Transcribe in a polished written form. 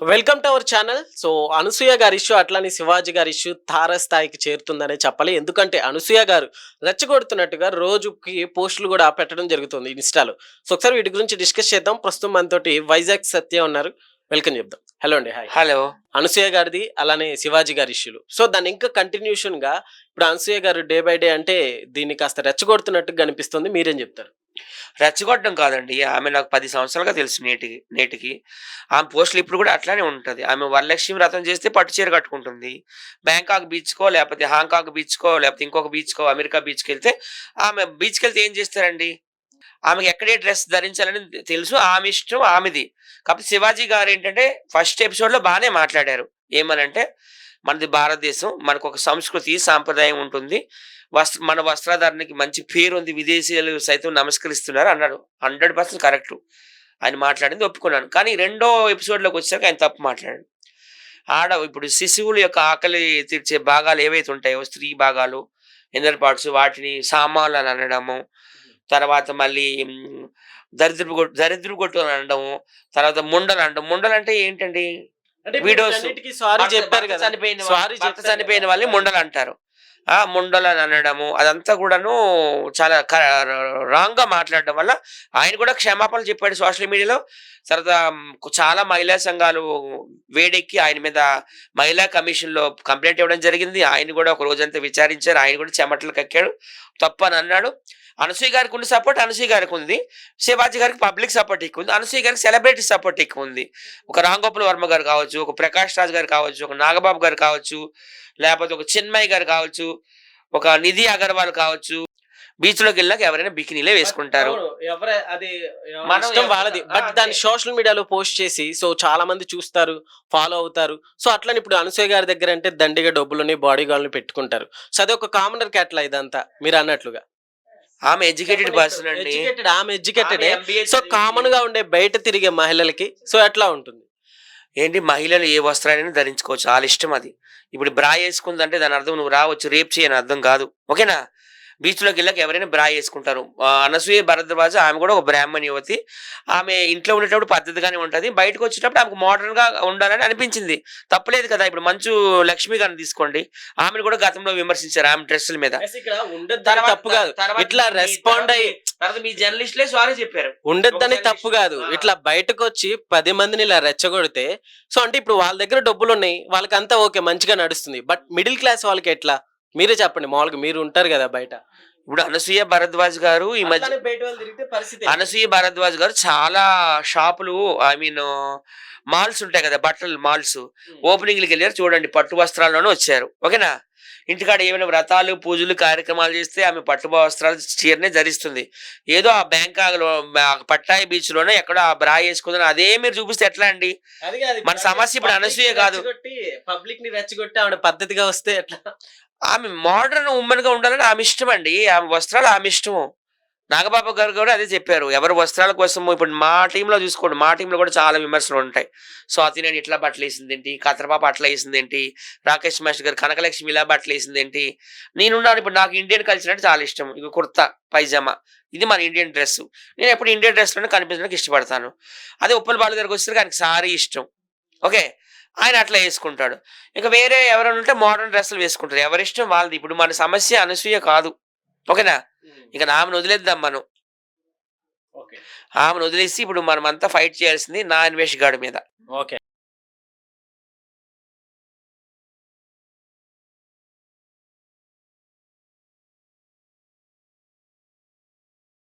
Welcome to our channel. So, Anasuya గారి issue అట్లానే శివాజీ గారి ఇష్యూ తారస్థాయికి చేరుతుందనే చెప్పాలి. ఎందుకంటే అనసూయ గారు రెచ్చగొడుతున్నట్టుగా రోజుకి పోస్టులు గూడా పెట్టడం జరుగుతుంది ఇన్‌స్టాలో. సో, ఒకసారి వీటి గురించి డిస్కస్ చేద్దాం. ప్రస్తుతం మనతోటి వైజాగ్ సత్య ఉన్నారు. వెల్కమ్ చెప్దాం. హలో అండి. హాయ్. హలో. అనసూయ గారిది అలానే శివాజీ గారి ఇష్యూలు. సో, దాన్ని ఇంకా కంటిన్యూషన్‌గా ఇప్పుడు అనసూయ గారు డే బై డే అంటే దీన్ని కాస్త రెచ్చగొడుతున్నట్టుగా కనిపిస్తుంది. మీరేం చెప్తారు? రెచ్చగొట్టడం కాదండి. ఆమె నాకు 10 సంవత్సరాలుగా తెలుసు నేటికి. ఆమె పోస్టులు ఇప్పుడు కూడా అట్లానే ఉంటది. ఆమె వరలక్ష్మి వ్రతం చేస్తే పట్టు చీర కట్టుకుంటుంది. బ్యాంకాక్ బీచ్‌కో, లేపోతే హాంకాంగ్ బీచ్‌కో, లేపోతే ఇంకొక బీచ్‌కో, అమెరికా బీచ్‌కెళ్తే ఆమె బీచ్‌కెళ్తే ఏం చేస్తారండి? ఆమెకి ఎక్కడే డ్రెస్ ధరించాలని తెలుసు. ఆమె ఇష్టం ఆమెది. కాకపోతే శివాజీ గారేంటంటే ఫస్ట్ ఎపిసోడ్‌లో బానే మాట్లాడారు. ఏమనంటే, మనది భారతదేశం. మనకొక సంస్కృతి, సాంప్రదాయం ఉంటుంది. మన వస్త్రధారణకి మంచి పేరుంది. విదేశీయులు సైతం నమస్కరిస్తున్నారు అన్నాడు. 100% కరెక్టు. ఆయన మాట్లాడింది ఒప్పుకున్నాను. కానీ రెండో ఎపిసోడ్‌లోకొచ్చాక ఆయన తప్పు మాట్లాడాడు. ఇప్పుడు శిశువుల యొక్క ఆకలి తీర్చే భాగాలు ఏవైతే ఉంటాయో, స్త్రీ భాగాలు, ఇన్నర్ పార్ట్స్ వాటిని సామాన్లు అని అనడము. తర్వాత మళ్ళీ దరిద్రపు గొట్టు అని అనడము. తర్వాత ముండలండం. ముండలంటే ఏంటండి? అంటే ఇప్పుడు విడోస్. వీటన్నిటికి సారీ చెప్పారు గదా! భర్త చనిపోయిన వాళ్ళని ముండలంటారు. ముండలని అనడము అదంతా కూడాను చాలా రాంగ్‌గా మాట్లాడడం వల్ల ఆయన కూడా క్షమాపణలు చెప్పాడు సోషల్ మీడియాలో. తర్వాత చాలా మహిళా సంఘాలు వేడెక్కి ఆయన మీద మహిళా కమిషన్‌లో కంప్లెయింట్ ఇవ్వడం జరిగింది. ఆయన కూడా ఒక రోజంతా విచారించారు. ఆయన కూడా చెమటలు కక్కాడు. తప్పని అన్నాడు. అనసూయ గారికి ఉన్న సపోర్ట్ అనసూయ గారికి ఉంది. శివాజీ గారికి పబ్లిక్ సపోర్ట్ ఎక్కువ ఉంది. అనసూయ గారికి సెలబ్రిటీ సపోర్ట్ ఎక్కువ ఉంది. ఒక రామ్ గోపాల్ వర్మ గారు కావచ్చు, ఒక ప్రకాష్ రాజ్ గారు కావచ్చు, ఒక నాగబాబు గారు కావచ్చు, లేకపోతే ఒక చిన్మయి గారు కావచ్చు, ఒక నిధి అగర్వాల్ కావచ్చు. బీచ్‌లోకి వెళ్ళాక ఎవరైనా బికినీలే వేసుకుంటారు. అవును. అది మనం ఇష్టం వాళ్ళది. బట్ దాన్ని సోషల్ మీడియాలో పోస్ట్ చేసి సో చాలా మంది చూస్తారు, ఫాలో అవుతారు. సో అట్లని ఇప్పుడు అనసూయ గారి దగ్గర అంటే దండిగా డబ్బులని, బాడీ గార్డ్‌ని పెట్టుకుంటారు. సో అదొక కామనర్‌కి అట్లా ఇదంతా మీరన్నట్లుగా. ఆమె ఎడ్యుకేటెడ్ పర్సన్ అండి. ఆమె ఎడ్యుకేటెడే. ఎంబీఏ సో కామన్‌గా ఉండే బయట తిరిగే మహిళలకి సో ఎట్లా ఉంటుంది? ఏంటి మహిళలు ఏ వస్త్రాలైనా ధరించుకోవచ్చు. ఆళ్ళ ఇష్టం అది. ఇప్పుడు బ్రా యేసుకుందంటే దాని అర్థం నువ్వు రావచ్చు రేప్ చెయ్యి అని అర్థం కాదు. ఓకేనా? బీచ్‌లోకెళ్ళాక ఎవరైనా బ్రా యేసుకుంటారు. అనసూయ భరద్వాజ ఆమె కూడా ఒక బ్రాహ్మణ యువతి. ఆమె ఇంట్లో ఉండేటప్పుడు పద్ధతిగానే ఉంటది. బయటకొచ్చేటప్పుడు ఆమెకు మోడర్న్‌గా ఉండాలని అనిపించింది. తప్పులేదు కదా! ఇప్పుడు మంచు లక్ష్మి గారిని తీసుకోండి. ఆమెను కూడా గతంలో విమర్శించారు ఆమె డ్రెస్సుల మీద. ఇక్కడ ఉండొద్దని తప్పు కాదు. ఇట్లా రెస్పాండ్ అయ్యి తర్వాత మీ జర్నలిస్ట్‌లే సారీ చెప్పారు. ఉండొద్దని తప్పు కాదు. ఇట్లా బయటకొచ్చి 10 మందిని ఇలా రెచ్చగొడితే సో అంటే ఇప్పుడు వాళ్ళ దగ్గర డబ్బులున్నాయి. వాళ్ళకంతా ఓకే మంచిగా నడుస్తుంది. బట్ మిడిల్ క్లాస్ వాళ్ళకి ఎట్లా? మీరే చెప్పండి. మామూలుగా మీరు ఉంటారు గదా బయట. ఇప్పుడు అనసూయ భరద్వాజ్ గారు ఈ మధ్య అట్లానే బయట వాళ్ళు తిరిగితే పరిస్థితి అనసూయ భరద్వాజ్ గారు చాలా షాపులు మాల్స్ ఉంటాయి కదా! బట్టల మాల్స్ ఓపెనింగ్‌లకెళ్లారు. చూడండి పట్టు వస్త్రాల్లోనే వచ్చారు. ఓకేనా? ఇంటికాడ ఏమైనా వ్రతాలు, పూజలు, కార్యక్రమాలు చేస్తే ఆమె పట్టు వస్త్రాలు చీరనే ధరిస్తుంది. ఏదో ఆ బ్యాంకాక్‌లో పట్టాయి బీచ్‌లోనే ఎక్కడో ఆ బ్రా యేసుకుందని అదే మీరు చూపిస్తే ఎట్లా అండి? అది కాదు. మన సమస్య ఇప్పుడు అనసూయ కాదు. పబ్లిక్‌ని రెచ్చగొట్టి ఆవిడ పద్ధతిగా వస్తే ఎట్లా? ఆమె మోడర్న్ వుమెన్‌గా ఉండాలని ఆమె ఇష్టమండి. ఆమె వస్త్రాలు ఆమె ఇష్టము. నాగబాబు గారు కూడా అదే చెప్పారు. ఎవరి వస్త్రాల కోసము ఇప్పుడు మా టీమ్‌లో చూసుకోండి. మా టీమ్‌లో కూడా చాలా విమర్శలుంటాయి. స్వాతినేని ఇట్లా బట్టలేసిందేంటి? కత్రపాప అట్లా ఏసిందేంటి? రాకేష్ మాస్టర్ గారు కనకలక్ష్మి ఇలా బట్టలేసిందేంటి? నేనున్నాను ఇప్పుడు నాకు ఇండియన్ కల్చర్ అంటే చాలా ఇష్టం. ఇగో కుర్తా, పైజామా ఇది మన ఇండియన్ డ్రెస్సు. నేను ఎప్పుడు ఇండియన్ డ్రెస్‌లోనే కనిపించడానికి ఇష్టపడతాను. అదే ఉప్పల్ బాలు దగ్గరికి వచ్చేసరికి ఆయనకి సారీ ఇష్టం. ఓకే. ఆయన అట్లా యేసుకుంటాడు. ఇక వేరే ఎవరైనా ఉంటే మోడర్న్ డ్రెస్సులు వేసుకుంటారు. ఎవరిష్టం వాళ్ళది. ఇప్పుడు మన సమస్య అనసూయ కాదు. ఓకేనా? ఇక ఆమెను వదిలేద్దాం మనం. ఓకే. ఆమెను వదిలేసి ఇప్పుడు మనమంతా ఫైట్ చేయాల్సింది నా అన్వేష్ గాడి మీద. ఓకే.